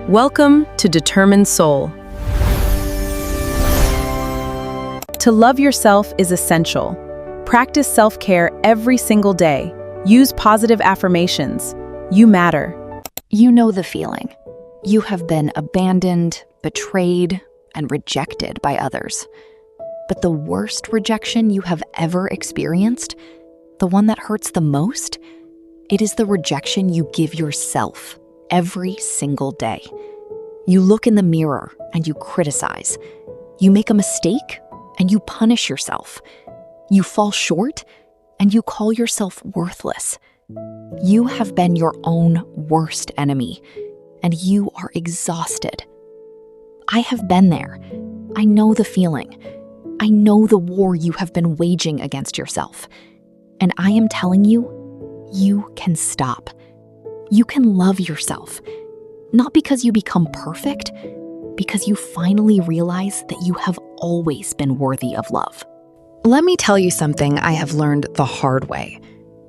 Welcome to Determined Soul. To love yourself is essential. Practice self-care every single day. Use positive affirmations. You matter. You know the feeling. You have been abandoned, betrayed, and rejected by others. But the worst rejection you have ever experienced, the one that hurts the most, it is the rejection you give yourself every single day. You look in the mirror and you criticize. You make a mistake and you punish yourself. You fall short and you call yourself worthless. You have been your own worst enemy, and you are exhausted. I have been there. I know the feeling. I know the war you have been waging against yourself. And I am telling you, you can stop. You can love yourself. Not because you become perfect, because you finally realize that you have always been worthy of love. Let me tell you something I have learned the hard way.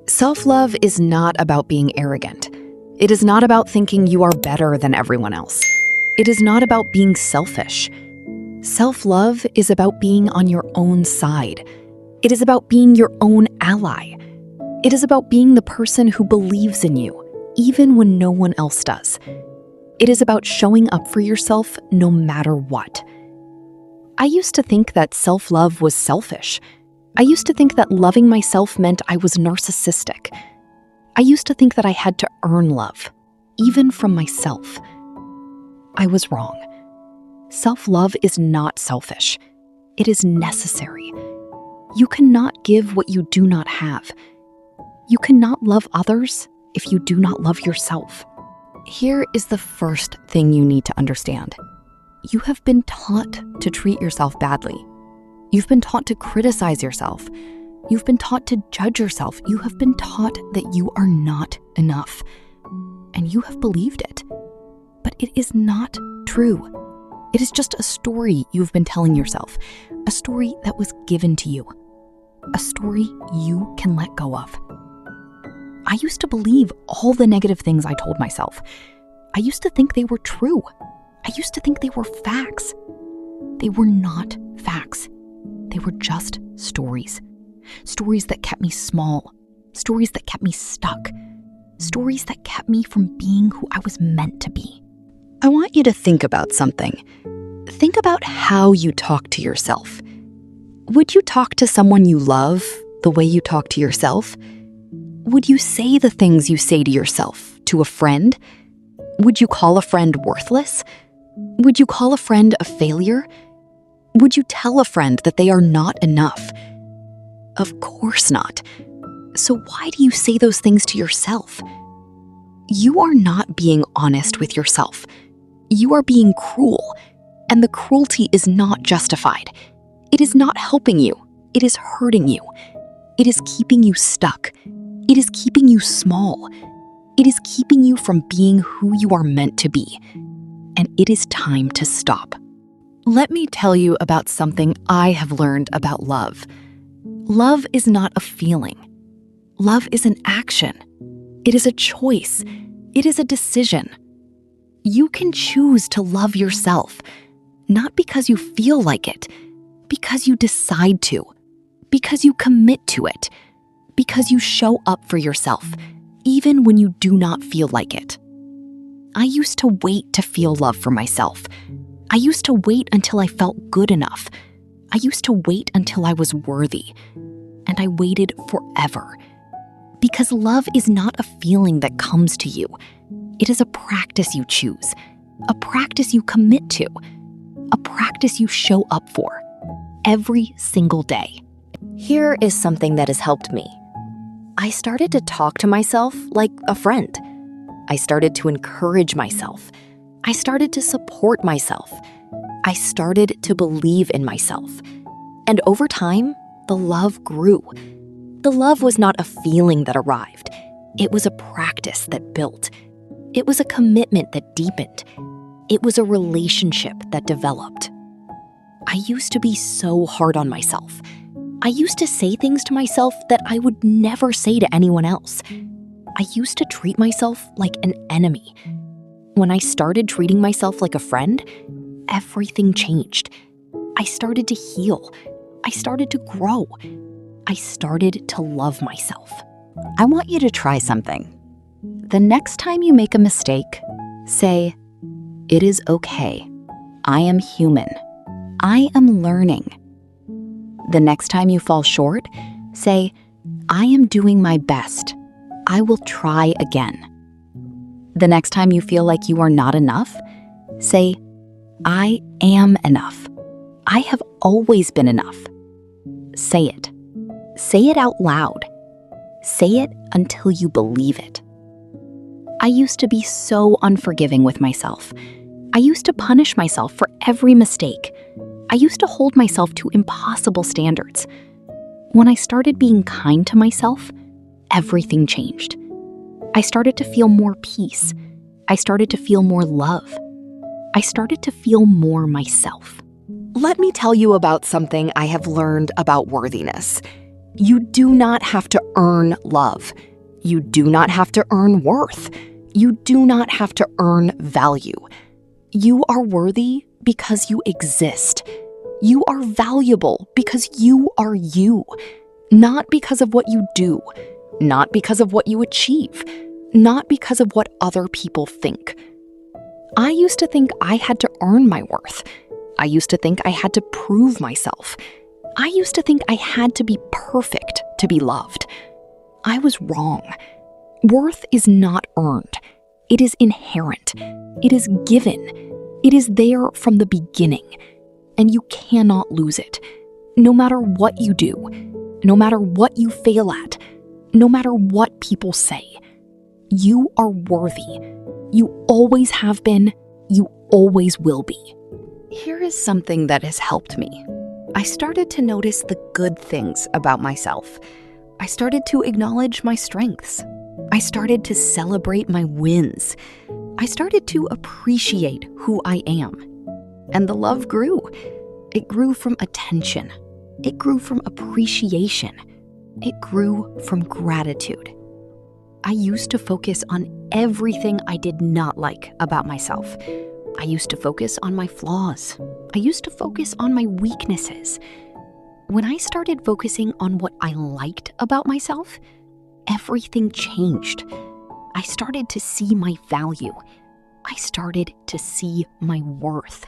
Self-love is not about being arrogant. It is not about thinking you are better than everyone else. It is not about being selfish. Self-love is about being on your own side. It is about being your own ally. It is about being the person who believes in you, even when no one else does. It is about showing up for yourself no matter what. I used to think that self-love was selfish. I used to think that loving myself meant I was narcissistic. I used to think that I had to earn love, even from myself. I was wrong. Self-love is not selfish. It is necessary. You cannot give what you do not have. You cannot love others if you do not love yourself. Here is the first thing you need to understand. You have been taught to treat yourself badly. You've been taught to criticize yourself. You've been taught to judge yourself. You have been taught that you are not enough. And you have believed it. But it is not true. It is just a story you've been telling yourself. A story that was given to you. A story you can let go of. I used to believe all the negative things I told myself. I used to think they were true. I used to think they were facts. They were not facts. They were just stories. Stories that kept me small. Stories that kept me stuck. Stories that kept me from being who I was meant to be. I want you to think about something. Think about how you talk to yourself. Would you talk to someone you love the way you talk to yourself? Would you say the things you say to yourself to a friend? Would you call a friend worthless? Would you call a friend a failure? Would you tell a friend that they are not enough? Of course not. So why do you say those things to yourself? You are not being honest with yourself. You are being cruel, and the cruelty is not justified. It is not helping you. It is hurting you. It is keeping you stuck. It is keeping you small. It is keeping you from being who you are meant to be. And it is time to stop. Let me tell you about something I have learned about love. Love is not a feeling. Love is an action. It is a choice. It is a decision. You can choose to love yourself, not because you feel like it, because you decide to, because you commit to it, because you show up for yourself, even when you do not feel like it. I used to wait to feel love for myself. I used to wait until I felt good enough. I used to wait until I was worthy. And I waited forever. Because love is not a feeling that comes to you. It is a practice you choose, a practice you commit to, a practice you show up for every single day. Here is something that has helped me. I started to talk to myself like a friend. I started to encourage myself. I started to support myself. I started to believe in myself. And over time, the love grew. The love was not a feeling that arrived. It was a practice that built. It was a commitment that deepened. It was a relationship that developed. I used to be so hard on myself. I used to say things to myself that I would never say to anyone else. I used to treat myself like an enemy. When I started treating myself like a friend, everything changed. I started to heal. I started to grow. I started to love myself. I want you to try something. The next time you make a mistake, say, "It is okay. I am human. I am learning." The next time you fall short, say, "I am doing my best. I will try again." The next time you feel like you are not enough, say, "I am enough. I have always been enough." Say it. Say it out loud. Say it until you believe it. I used to be so unforgiving with myself. I used to punish myself for every mistake. I used to hold myself to impossible standards. When I started being kind to myself, everything changed. I started to feel more peace. I started to feel more love. I started to feel more myself. Let me tell you about something I have learned about worthiness. You do not have to earn love. You do not have to earn worth. You do not have to earn value. You are worthy because you exist. You are valuable because you are you, not because of what you do, not because of what you achieve, not because of what other people think. I used to think I had to earn my worth. I used to think I had to prove myself. I used to think I had to be perfect to be loved. I was wrong. Worth is not earned. It is inherent. It is given. It is there from the beginning, and you cannot lose it. No matter what you do, no matter what you fail at, no matter what people say, you are worthy. You always have been. You always will be. Here is something that has helped me. I started to notice the good things about myself. I started to acknowledge my strengths. I started to celebrate my wins. I started to appreciate who I am. And the love grew. It grew from attention. It grew from appreciation. It grew from gratitude. I used to focus on everything I did not like about myself. I used to focus on my flaws. I used to focus on my weaknesses. When I started focusing on what I liked about myself, everything changed. I started to see my value. I started to see my worth.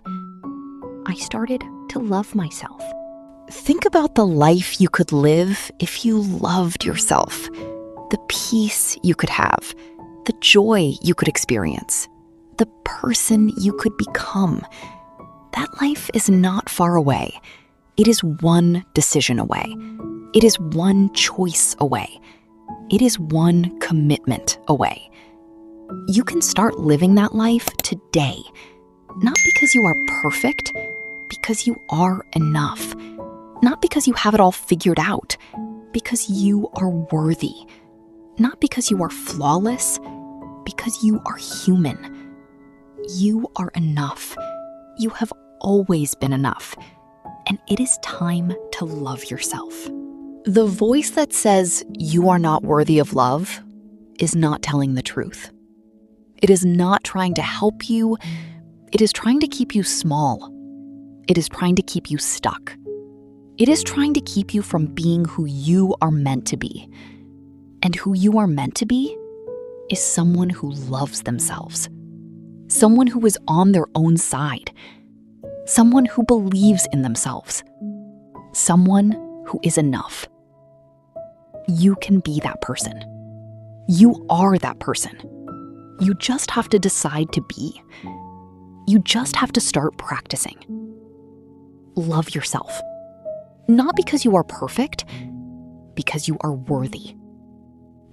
I started to love myself. Think about the life you could live if you loved yourself, the peace you could have, the joy you could experience, the person you could become. That life is not far away. It is one decision away. It is one choice away. It is one commitment away. You can start living that life today, not because you are perfect, because you are enough. Not because you have it all figured out, because you are worthy. Not because you are flawless, because you are human. You are enough. You have always been enough. And it is time to love yourself. The voice that says you are not worthy of love is not telling the truth. It is not trying to help you. It is trying to keep you small. It is trying to keep you stuck. It is trying to keep you from being who you are meant to be. And who you are meant to be is someone who loves themselves. Someone who is on their own side. Someone who believes in themselves. Someone who is enough. You can be that person. You are that person. You just have to decide to be. You just have to start practicing. Love yourself. Not because you are perfect, because you are worthy.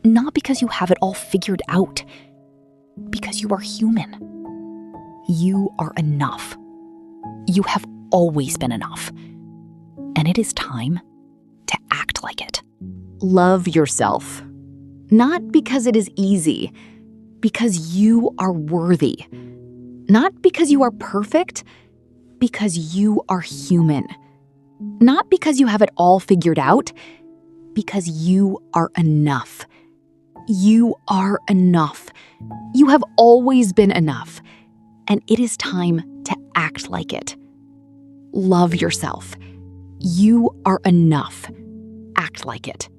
Not because you have it all figured out, because you are human. You are enough. You have always been enough. And it is time to act like it. Love yourself. Not because it is easy, because you are worthy. Not because you are perfect, because you are human. Not because you have it all figured out, because you are enough. You are enough. You have always been enough. and it is time to act like it. Love yourself. You are enough. Act like it.